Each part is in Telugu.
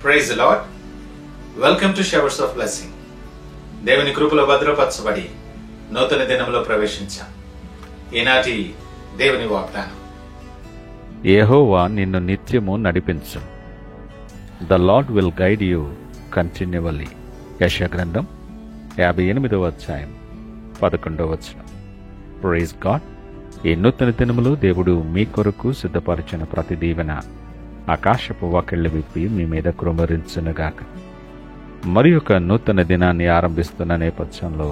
Praise the Lord. Welcome to showers of blessing. దేవుని కృపలో భద్రపరచబడి నూతన దినంలో ప్రవేశించాం. ఈనాటి దేవుని వాగ్దానం, యెహోవా నిన్ను నిత్యము నడిపించు. The Lord will guide you continually. యెషయా గ్రంథం 58వ అధ్యాయం 11వ వచనం. Praise God. ఈ నూతన దినములో దేవుడు మీ కొరకు సిద్ధపరిచిన ప్రతి దీవెన ఆకాశపు వాకిళ్లు విప్పి మీ మీద కృమ్మరించునుగాక. మరి ఒక నూతన దినాన్ని ఆరంభిస్తున్న నేపథ్యంలో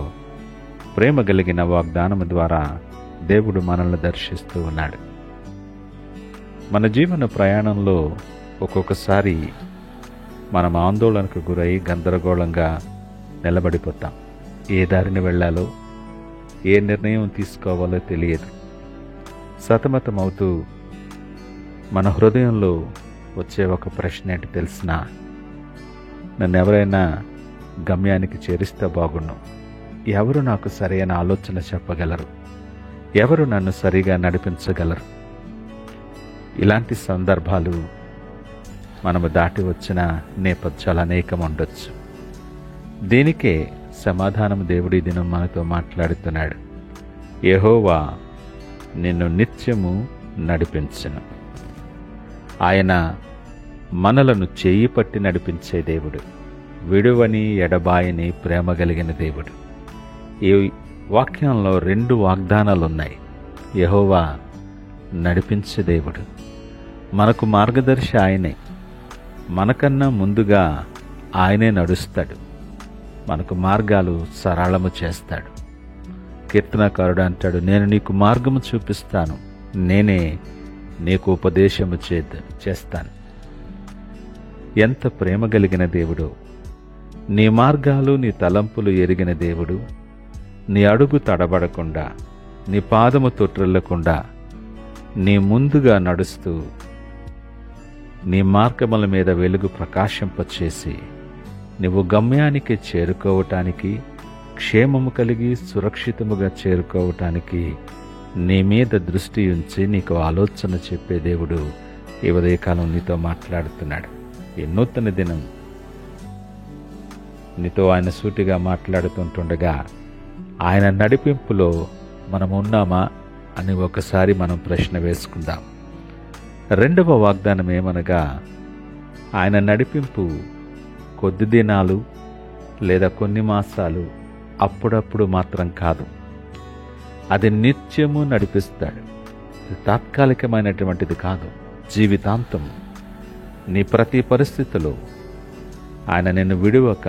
ప్రేమ కలిగిన వాగ్దానము ద్వారా దేవుడు మనల్ని దర్శిస్తూ ఉన్నాడు. మన జీవన ప్రయాణంలో ఒక్కొక్కసారి మనం ఆందోళనకు గురై గందరగోళంగా నిలబడిపోతాం. ఏ దారిని వెళ్ళాలో, ఏ నిర్ణయం తీసుకోవాలో తెలియదు. సతమతమవుతూ మన హృదయంలో వచ్చే ఒక ప్రశ్న ఏంటి తెలిసినా, నన్ను ఎవరైనా గమ్యానికి చేరిస్తే బాగుండు, ఎవరు నాకు సరైన ఆలోచన చెప్పగలరు, ఎవరు నన్ను సరిగా నడిపించగలరు? ఇలాంటి సందర్భాలు మనము దాటి వచ్చిన నేపథ్యాలు అనేకం ఉండొచ్చు. దీనికే సమాధానం దేవుడి దినం మనతో మాట్లాడుతున్నాడు. యెహోవా నిన్ను నిత్యము నడిపించును. ఆయన మనలను చేయి పట్టి నడిపించే దేవుడు, విడువని ఎడబాయని ప్రేమ కలిగిన దేవుడు. ఈ వాక్యంలో 2 వాగ్దానాలున్నాయి. యెహోవా నడిపించే దేవుడు, మనకు మార్గదర్శి ఆయనే. మనకన్నా ముందుగా ఆయనే నడుస్తాడు, మనకు మార్గాలు సరళము చేస్తాడు. కీర్తనకారుడు అంటాడు, నేను నీకు మార్గము చూపిస్తాను, నేనే నీకు ఉపదేశము చేస్తాను. ఎంత ప్రేమ కలిగిన దేవుడు! నీ మార్గాలు, నీ తలంపులు ఎరిగిన దేవుడు. నీ అడుగు తడబడకుండా, నీ పాదము తొట్టిల్లకుండా నీ ముందుగా నడుస్తూ నీ మార్గముల మీద వెలుగు ప్రకాశింపచేసి నువ్వు గమ్యానికి చేరుకోవటానికి, క్షేమము కలిగి సురక్షితముగా చేరుకోవటానికి నీ మీద దృష్టి ఉంచి నీకు ఆలోచన చెప్పే దేవుడు ఈ ఉదయకాలం నీతో మాట్లాడుతున్నాడు. ఈ నూతన దినం నీతో ఆయన సూటిగా మాట్లాడుతుంటుండగా ఆయన నడిపింపులో మనం ఉన్నామా అని ఒకసారి మనం ప్రశ్న వేసుకుందాం. 2వ వాగ్దానం ఏమనగా, ఆయన నడిపింపు కొద్ది దినాలు లేదా కొన్ని మాసాలు, అప్పుడప్పుడు మాత్రం కాదు. అది నిత్యము నడిపిస్తాడు. ఇది తాత్కాలికమైనటువంటిది కాదు, జీవితాంతం. నీ ప్రతి పరిస్థితిలో ఆయన నిన్ను విడువక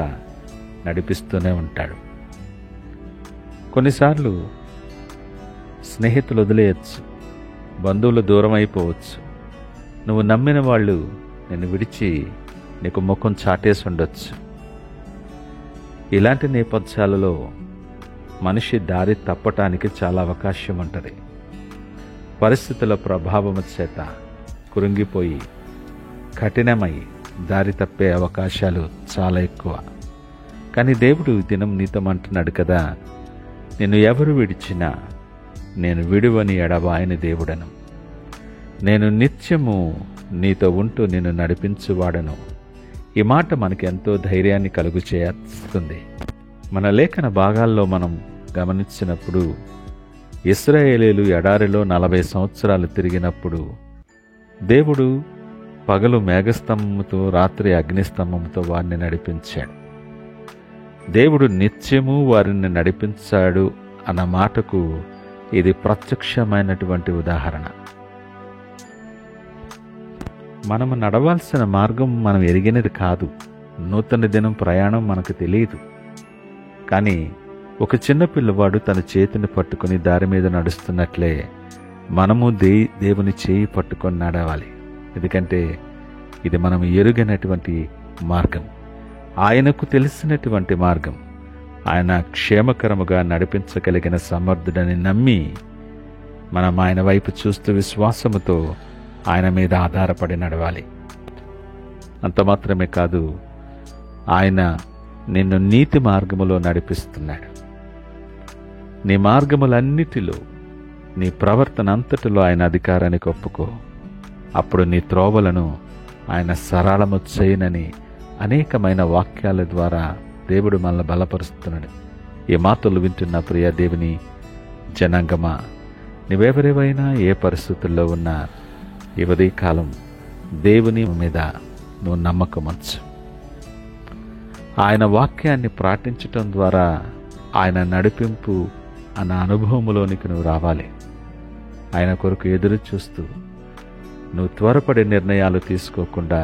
నడిపిస్తూనే ఉంటాడు. కొన్నిసార్లు స్నేహితులు వదిలేయచ్చు, బంధువులు దూరం అయిపోవచ్చు, నువ్వు నమ్మిన వాళ్ళు నిన్ను విడిచి నీకు ముఖం చాటేసి ఉండొచ్చు. ఇలాంటి నేపథ్యాలలో మనిషి దారి తప్పటానికి చాలా అవకాశం ఉంటుంది. పరిస్థితుల ప్రభావము చేత కృంగిపోయి కఠినమై దారి తప్పే అవకాశాలు చాలా ఎక్కువ. కానీ దేవుడు దినం నీతో అంటున్నాడు కదా, నిన్ను ఎవరు విడిచినా నేను విడువని ఎడబాయని దేవుడను, నేను నిత్యము నీతో ఉంటూ నిన్ను నడిపించువాడను. ఈ మాట మనకి ఎంతో ధైర్యాన్ని కలుగు చేస్తుంది. మన లేఖన భాగాల్లో మనం గమనించినప్పుడు, ఇశ్రాయేలీయులు ఎడారిలో 40 సంవత్సరాలు తిరిగినప్పుడు దేవుడు పగలు మేఘస్తంభముతో, రాత్రి అగ్నిస్తంభముతో వారిని నడిపించాడు. దేవుడు నిత్యము వారిని నడిపించాడు అన్న మాటకు ఇది ప్రత్యక్షమైనటువంటి ఉదాహరణ. మనము నడవాల్సిన మార్గం మనం ఎరిగినది కాదు. నూతన దినం ప్రయాణం మనకు తెలియదు. కానీ ఒక చిన్న పిల్లవాడు తన చేతిని పట్టుకుని దారి మీద నడుస్తున్నట్లే మనము దేవుని చేయి పట్టుకొని నడవాలి. ఎందుకంటే ఇది మనం ఎరుగనటువంటి మార్గం, ఆయనకు తెలిసినటువంటి మార్గం. ఆయన క్షేమకరముగా నడిపించగలిగిన సమర్థుడని నమ్మి మనం ఆయన వైపు చూస్తూ విశ్వాసముతో ఆయన మీద ఆధారపడి నడవాలి. అంత మాత్రమే కాదు, ఆయన నిన్ను నీతి మార్గములో నడిపిస్తున్నాడు. నీ మార్గములన్నిటిలో, నీ ప్రవర్తన అంతటిలో ఆయన అధికారానికి ఒప్పుకో. అప్పుడు నీ త్రోవలను ఆయన సరళము చేయనని అనేకమైన వాక్యాల ద్వారా దేవుడు మనల్ని బలపరుస్తున్నాడు. ఈ మాటలు వింటున్న ప్రియ దేవుని జనాంగమా, నువ్వెవరివైనా ఏ పరిస్థితుల్లో ఉన్నా ఈ ఉదయకాలం దేవుని మీద నువ్వు నమ్మకం ఉంచు. ఆయన వాక్యాన్ని పాటించటం ద్వారా ఆయన నడిపింపు అన్న అనుభవంలోనికి నువ్వు రావాలి. ఆయన కొరకు ఎదురు చూస్తూ నువ్వు త్వరపడి నిర్ణయాలు తీసుకోకుండా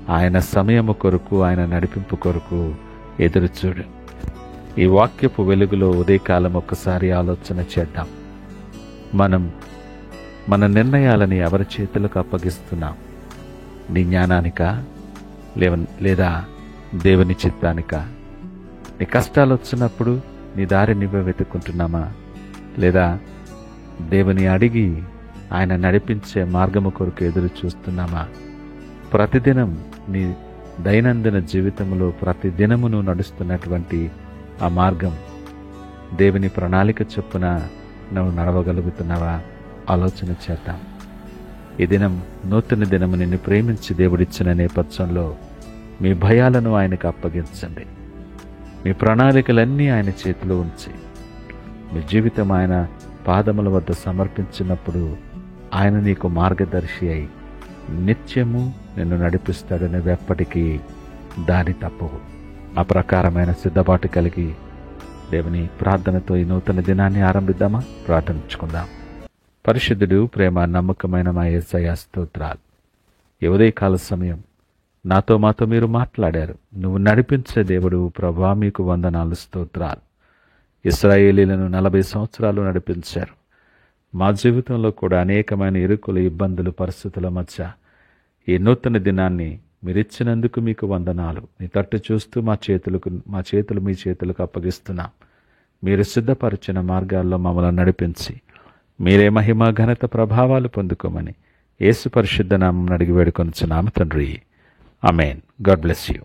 ఆయన సమయము కొరకు, ఆయన నడిపింపు కొరకు ఎదురు చూడు. ఈ వాక్యపు వెలుగులో ఉదయకాలం ఒక్కసారి ఆలోచన చేద్దాం. మనం మన నిర్ణయాలని ఎవరి చేతులకు అప్పగిస్తున్నాం? నీ జ్ఞానానికా లేదా దేవుని చిత్తానికా? నీ కష్టాలు వచ్చినప్పుడు నీ దారి నువ్వే వెతుక్కుంటున్నామా? లేదా దేవుని అడిగి ఆయన నడిపించే మార్గము కొరకు ఎదురు చూస్తున్నామా? ప్రతిదినం నీ దైనందిన జీవితంలో ప్రతిదినము నువ్వు నడుస్తున్నటువంటి ఆ మార్గం దేవుని ప్రణాళిక చొప్పున నువ్వు నడవగలుగుతున్నావా? ఆలోచన చేద్దాం. ఈ దినం నూతన దినము నిన్ను ప్రేమించి దేవుడిచ్చిన నేపథ్యంలో మీ భయాలను ఆయనకు అప్పగించండి. మీ ప్రణాళికలన్నీ ఆయన చేతిలో ఉంచి మీ జీవితం ఆయన పాదముల వద్ద సమర్పించినప్పుడు ఆయన నీకు మార్గదర్శి అయి నిత్యము నిన్ను నడిపిస్తాడు. నువ్వెప్పటికీ దారి తప్పవు. ఆ ప్రకారమైన సిద్ధపాటు కలిగి దేవుని ప్రార్థనతో ఈ నూతన దినాన్ని ఆరంభిద్దామా? ప్రార్థించుకుందాం. పరిశుద్ధుడు, ప్రేమ నమ్మకమైన మా యేసయ్య స్తోత్రాలు. ఈ ఉదయకాల సమయం మాతో మీరు మాట్లాడారు. నువ్వు నడిపించే దేవుడు ప్రభువా, మీకు వందనాలు, స్తోత్రాలు. ఇశ్రాయేలీలను 40 సంవత్సరాలు నడిపించారు. మా జీవితంలో కూడా అనేకమైన ఇరుకులు, ఇబ్బందులు, పరిస్థితుల మధ్య ఈ నూతన దినాన్ని మీరిచ్చినందుకు మీకు వందనాలు. నీ తట్టు చూస్తూ మా చేతులు మీ చేతులకు అప్పగిస్తున్నాం. మీరు సిద్ధపరిచిన మార్గాల్లో మమ్మల్ని నడిపించి మీరే మహిమ, ఘనత, ప్రభావాలు పొందుకోమని యేసు పరిశుద్ధ నామమున అడిగి వేడుకొనుచున్నాము తండ్రి. ఆమేన్. God bless you.